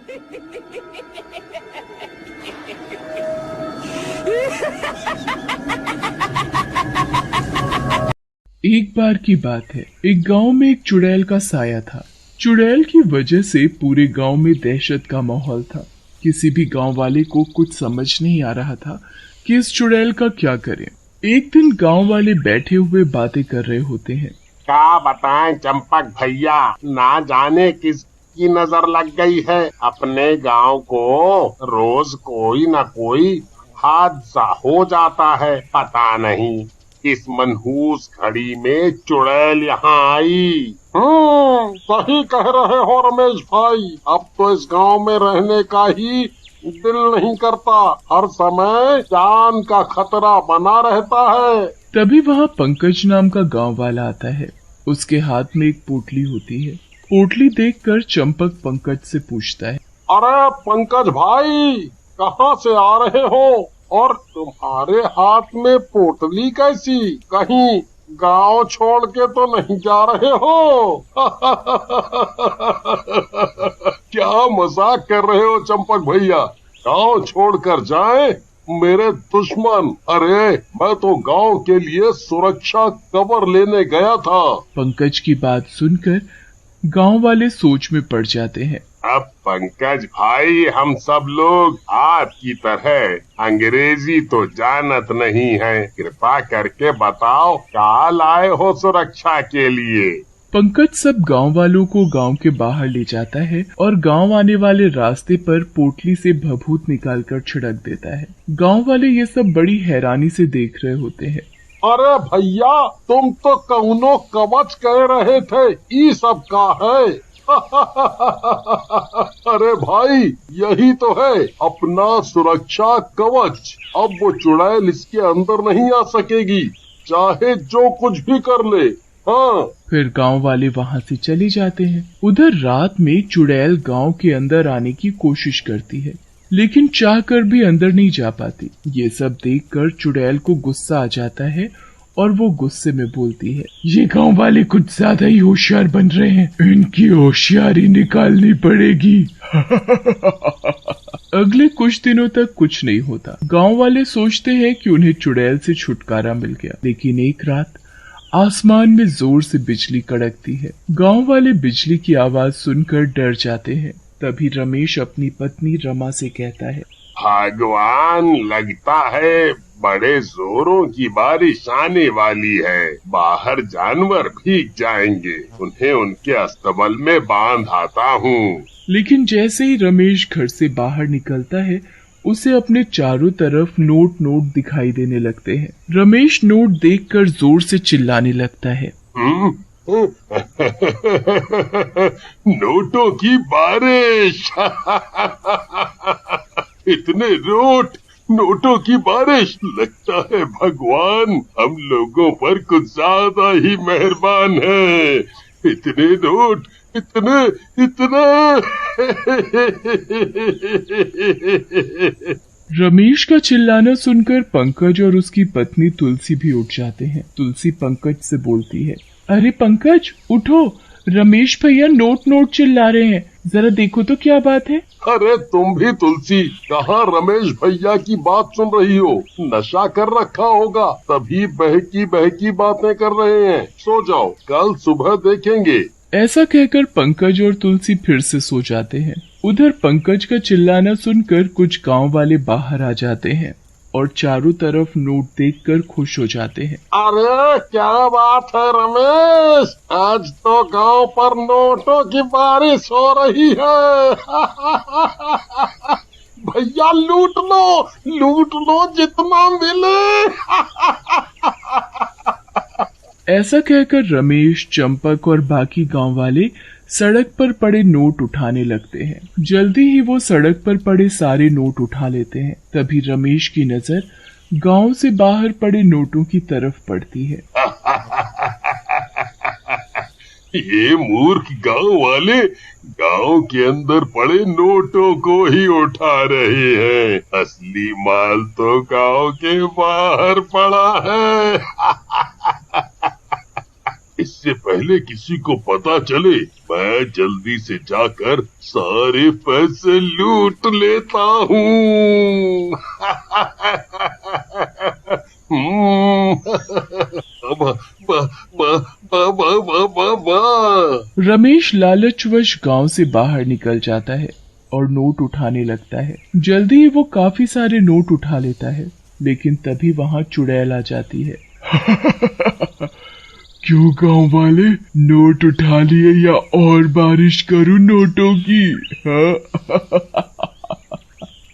एक बार की बात है, एक गांव में एक चुड़ैल का साया था। चुड़ैल की वजह से पूरे गांव में दहशत का माहौल था। किसी भी गांव वाले को कुछ समझ नहीं आ रहा था कि इस चुड़ैल का क्या करें। एक दिन गांव वाले बैठे हुए बातें कर रहे होते हैं। क्या बताएं चंपक भैया, ना जाने किसकी नजर लग गई है। अपने गांव को रोज कोई न कोई हादसा हो जाता है। पता नहीं किस मनहूस घड़ी में चुड़ैल यहाँ आई। सही कह रहे हो रमेश भाई। अब तो इस गांव में रहने का ही दिल नहीं करता। हर समय जान का खतरा बना रहता है। तभी वहाँ पंकज नाम का गांव वाला आता है। उसके हाथ में एक पोटली होती है। पोटली देखकर चंपक पंकज से पूछता है, अरे पंकज भाई, कहाँ से आ रहे हो और तुम्हारे हाथ में पोटली कैसी? कहीं गांव छोड़ के तो नहीं जा रहे हो? क्या मजाक कर रहे हो चंपक भैया? गांव छोड़कर जाएं मेरे दुश्मन? अरे मैं तो गांव के लिए सुरक्षा कवर लेने गया था। पंकज की बात सुनकर गांव वाले सोच में पड़ जाते हैं। अब पंकज भाई, हम सब लोग आपकी तरह अंग्रेजी तो जानत नहीं है। कृपा करके बताओ क्या लाए हो सुरक्षा के लिए? पंकज सब गांव वालों को गांव के बाहर ले जाता है और गांव आने वाले रास्ते पर पोटली से भभूत निकालकर छिड़क देता है। गांव वाले ये सब बड़ी हैरानी से देख रहे होते हैं। अरे भैया, तुम तो कौनो कवच कह रहे थे, ये सब का है? अरे भाई, यही तो है अपना सुरक्षा कवच। अब वो चुड़ैल इसके अंदर नहीं आ सकेगी, चाहे जो कुछ भी कर ले। हाँ। फिर गांव वाले वहां से चले जाते हैं। उधर रात में चुड़ैल गांव के अंदर आने की कोशिश करती है, लेकिन चाहकर भी अंदर नहीं जा पाती। ये सब देखकर चुड़ैल को गुस्सा आ जाता है और वो गुस्से में बोलती है, ये गांव वाले कुछ ज्यादा ही होशियार बन रहे हैं, इनकी होशियारी निकालनी पड़ेगी। अगले कुछ दिनों तक कुछ नहीं होता। गांव वाले सोचते हैं कि उन्हें चुड़ैल से छुटकारा मिल गया, लेकिन एक रात आसमान में जोर से बिजली कड़कती है। गांव वाले बिजली की आवाज सुनकर डर जाते हैं। तभी रमेश अपनी पत्नी रमा से कहता है, भगवान, लगता है बड़े जोरों की बारिश आने वाली है। बाहर जानवर भीग जाएंगे, उन्हें उनके अस्तबल में बांध आता हूँ। लेकिन जैसे ही रमेश घर से बाहर निकलता है, उसे अपने चारों तरफ नोट दिखाई देने लगते हैं। रमेश नोट देखकर जोर से चिल्लाने लगता है, नोटों की बारिश। इतने नोटों की बारिश। लगता है भगवान हम लोगों पर कुछ ज्यादा ही मेहरबान है। इतने नोट, इतने। रमेश का चिल्लाना सुनकर पंकज और उसकी पत्नी तुलसी भी उठ जाते हैं। तुलसी पंकज से बोलती है, अरे पंकज उठो, रमेश भैया नोट चिल्ला रहे हैं, जरा देखो तो क्या बात है। अरे तुम भी तुलसी, कहाँ रमेश भैया की बात सुन रही हो? नशा कर रखा होगा, तभी बहकी बातें कर रहे हैं। सो जाओ, कल सुबह देखेंगे। ऐसा कहकर पंकज और तुलसी फिर से सो जाते हैं। उधर पंकज का चिल्लाना सुनकर कुछ गांव वाले बाहर आ जाते हैं और चारों तरफ नोट देखकर खुश हो जाते हैं। अरे क्या बात है रमेश, आज तो गांव पर नोटों की बारिश हो रही है। भैया लूट लो जितना मिले। ऐसा कहकर रमेश, चंपक और बाकी गांव वाले सड़क पर पड़े नोट उठाने लगते हैं। जल्दी ही वो सड़क पर पड़े सारे नोट उठा लेते हैं। तभी रमेश की नजर गांव से बाहर पड़े नोटों की तरफ पड़ती है। ये मूर्ख गांव वाले गांव के अंदर पड़े नोटों को ही उठा रहे हैं। असली माल तो गांव के बाहर पड़ा है। इससे पहले किसी को पता चले मैं जल्दी से जाकर सारे पैसे लूट लेता हूँ। रमेश लालचवश गांव से बाहर निकल जाता है और नोट उठाने लगता है। जल्दी ही वो काफी सारे नोट उठा लेता है, लेकिन तभी वहां चुड़ैल आ जाती है। क्यों गांव वाले, नोट उठा लिए या और बारिश करूं नोटों की?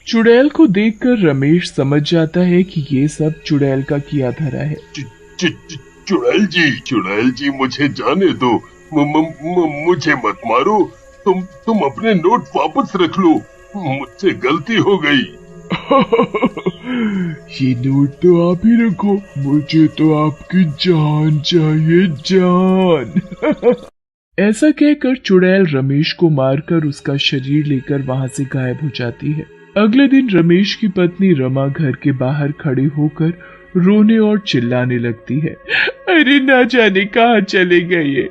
चुड़ैल को देखकर रमेश समझ जाता है कि ये सब चुड़ैल का किया धरा है। चुड़ैल जी मुझे जाने दो, मुझे मत मारो, तुम अपने नोट वापस रख लो, मुझसे गलती हो गई। ये नोट तो आप ही रखो, मुझे तो आपकी जान चाहिए, जान। ऐसा कहकर चुड़ैल रमेश को मारकर उसका शरीर लेकर वहां से गायब हो जाती है। अगले दिन रमेश की पत्नी रमा घर के बाहर खड़ी होकर रोने और चिल्लाने लगती है। अरे ना जाने कहाँ चले गए ये,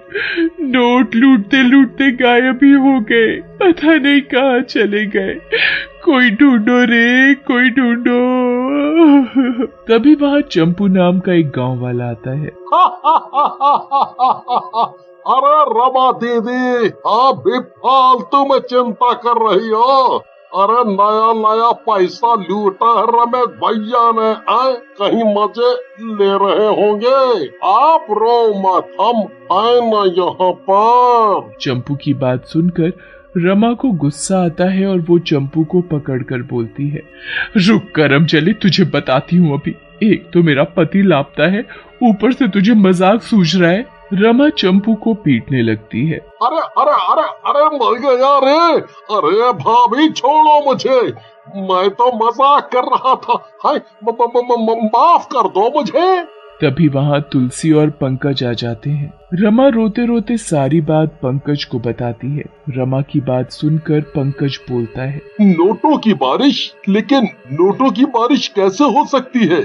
नोट लूटते लूटते गायब ही हो गए, पता नहीं कहाँ चले गए, कोई ढूंढो रे, कोई ढूंढो। तभी वहां चंपू नाम का एक गांव वाला आता है। अरे रमा दीदी, आप भी फालतू में चिंता कर रही हो। अरे नया नया पैसा लूटा है रमेश भैया ने, आए कहीं मजे ले रहे होंगे। आप रो मत, हम आए ना यहाँ पर। चंपू की बात सुनकर रमा को गुस्सा आता है और वो चंपू को पकड़कर बोलती है, रुक करम चले, तुझे बताती हूँ अभी। एक तो मेरा पति लापता है, ऊपर से तुझे मजाक सूझ रहा है। रमा चंपू को पीटने लगती है। अरे अरे अरे अरे मर गया रे, अरे भाभी छोड़ो मुझे, मैं तो मजाक कर रहा था, हाय माफ कर दो मुझे। तभी वहां तुलसी और पंकज आ जाते हैं। रमा रोते रोते सारी बात पंकज को बताती है। रमा की बात सुनकर पंकज बोलता है, नोटों की बारिश? लेकिन नोटों की बारिश कैसे हो सकती है?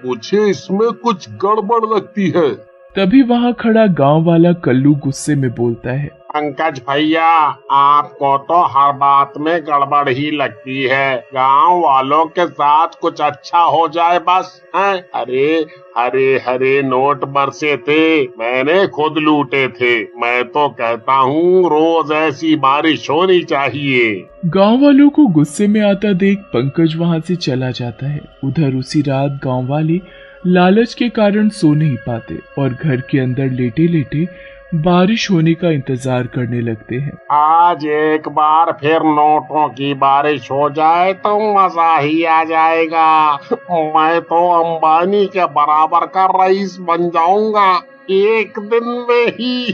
मुझे इसमें कुछ गड़बड़ लगती है। तभी वहां खड़ा गांव वाला कल्लू गुस्से में बोलता है, पंकज भैया, आपको तो हर बात में गड़बड़ ही लगती है, गांव वालों के साथ कुछ अच्छा हो जाए बस है। अरे हरे हरे नोट बरसे थे, मैंने खुद लूटे थे। मैं तो कहता हूँ रोज ऐसी बारिश होनी चाहिए। गांव वालों को गुस्से में आता देख पंकज वहां से चला जाता है। उधर उसी रात गांव वाले लालच के कारण सो नहीं पाते और घर के अंदर लेटे लेटे बारिश होने का इंतजार करने लगते हैं। आज एक बार फिर नोटों की बारिश हो जाए तो मजा ही आ जाएगा। मैं तो अंबानी के बराबर का रईस बन जाऊंगा एक दिन में ही।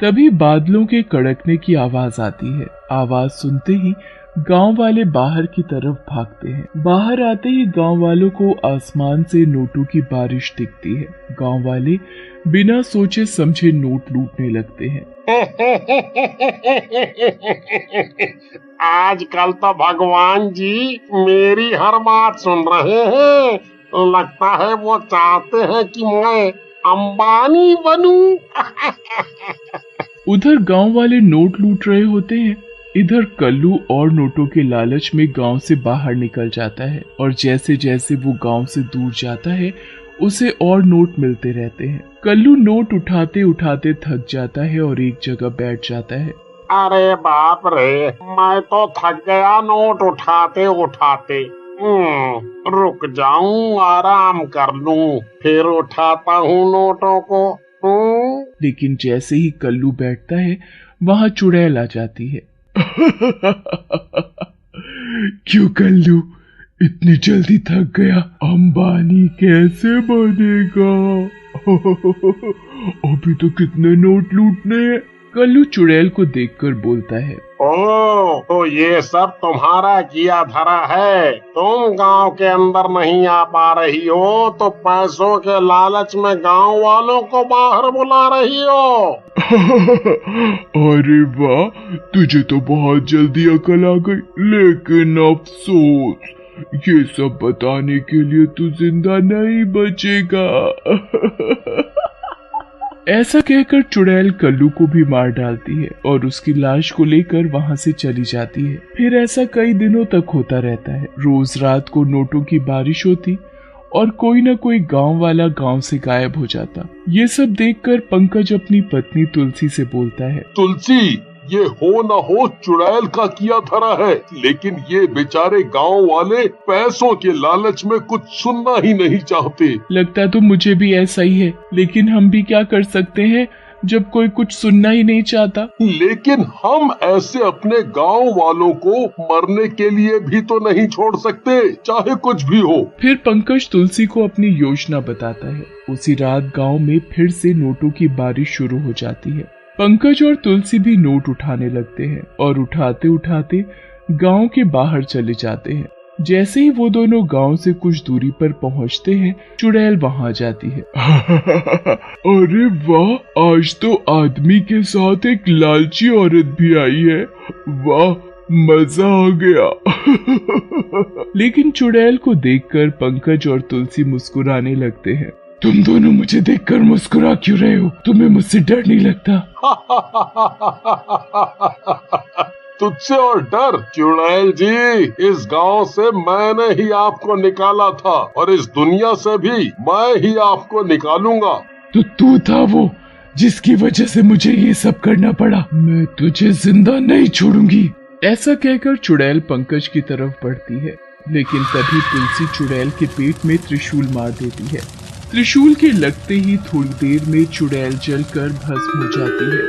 तभी बादलों के कड़कने की आवाज आती है। आवाज सुनते ही गांव वाले बाहर की तरफ भागते हैं। बाहर आते ही गांव वालों को आसमान से नोटों की बारिश दिखती है। गांव वाले बिना सोचे समझे नोट लूटने लगते हैं। आजकल तो भगवान जी मेरी हर बात सुन रहे हैं। लगता है वो चाहते हैं कि मैं अंबानी बनूं। उधर गांव वाले नोट लूट रहे होते हैं। इधर कल्लू और नोटों के लालच में गांव से बाहर निकल जाता है और जैसे जैसे वो गांव से दूर जाता है उसे और नोट मिलते रहते हैं। कल्लू नोट उठाते उठाते थक जाता है और एक जगह बैठ जाता है। अरे बाप रे, मैं तो थक गया नोट उठाते उठाते। रुक जाऊं, आराम कर लूं, फिर उठाता हूँ नोटों को। लेकिन जैसे ही कल्लू बैठता है वहां चुड़ैल आ जाती है। क्यों कल्लू, इतनी जल्दी थक गया? अंबानी कैसे बनेगा? अभी तो कितने नोट लूटने हैं। कल्लू चुड़ैल को देखकर बोलता है, ओह, तो ये सब तुम्हारा किया धरा है। तुम गांव के अंदर नहीं आ पा रही हो तो पैसों के लालच में गांव वालों को बाहर बुला रही हो। अरे वाह, तुझे तो बहुत जल्दी अकल आ गई। लेकिन अफसोस, ये सब बताने के लिए तू जिंदा नहीं बचेगा। ऐसा कहकर चुड़ैल कल्लू को भी मार डालती है और उसकी लाश को लेकर वहां से चली जाती है। फिर ऐसा कई दिनों तक होता रहता है। रोज रात को नोटों की बारिश होती और कोई न कोई गांव वाला गांव से गायब हो जाता। ये सब देखकर पंकज अपनी पत्नी तुलसी से बोलता है, तुलसी, ये हो न हो चुड़ैल का किया धरा है, लेकिन ये बेचारे गांव वाले पैसों के लालच में कुछ सुनना ही नहीं चाहते। लगता तो मुझे भी ऐसा ही है, लेकिन हम भी क्या कर सकते हैं जब कोई कुछ सुनना ही नहीं चाहता। लेकिन हम ऐसे अपने गांव वालों को मरने के लिए भी तो नहीं छोड़ सकते, चाहे कुछ भी हो। फिर पंकज तुलसी को अपनी योजना बताता है। उसी रात गांव में फिर से नोटों की बारिश शुरू हो जाती है। पंकज और तुलसी भी नोट उठाने लगते हैं और उठाते उठाते गांव के बाहर चले जाते हैं। जैसे ही वो दोनों गांव से कुछ दूरी पर पहुंचते हैं, चुड़ैल वहां आ जाती है। अरे वाह, आज तो आदमी के साथ एक लालची औरत भी आई है। वाह, मजा आ गया। लेकिन चुड़ैल को देखकर पंकज और तुलसी मुस्कुराने लगते हैं। तुम दोनों मुझे देखकर मुस्कुरा क्यों रहे हो? तुम्हें मुझसे डर नहीं लगता? तुझसे और डर? चुड़ैल जी, इस गांव से मैंने ही आपको निकाला था और इस दुनिया से भी मैं ही आपको निकालूंगा। तो तू था वो जिसकी वजह से मुझे ये सब करना पड़ा। मैं तुझे जिंदा नहीं छोड़ूंगी। ऐसा कहकर चुड़ैल पंकज की तरफ बढ़ती है, लेकिन तभी तुलसी चुड़ैल के पेट में त्रिशूल मार देती है। त्रिशूल के लगते ही थोड़ी देर में चुड़ैल जलकर भस्म हो जाती है।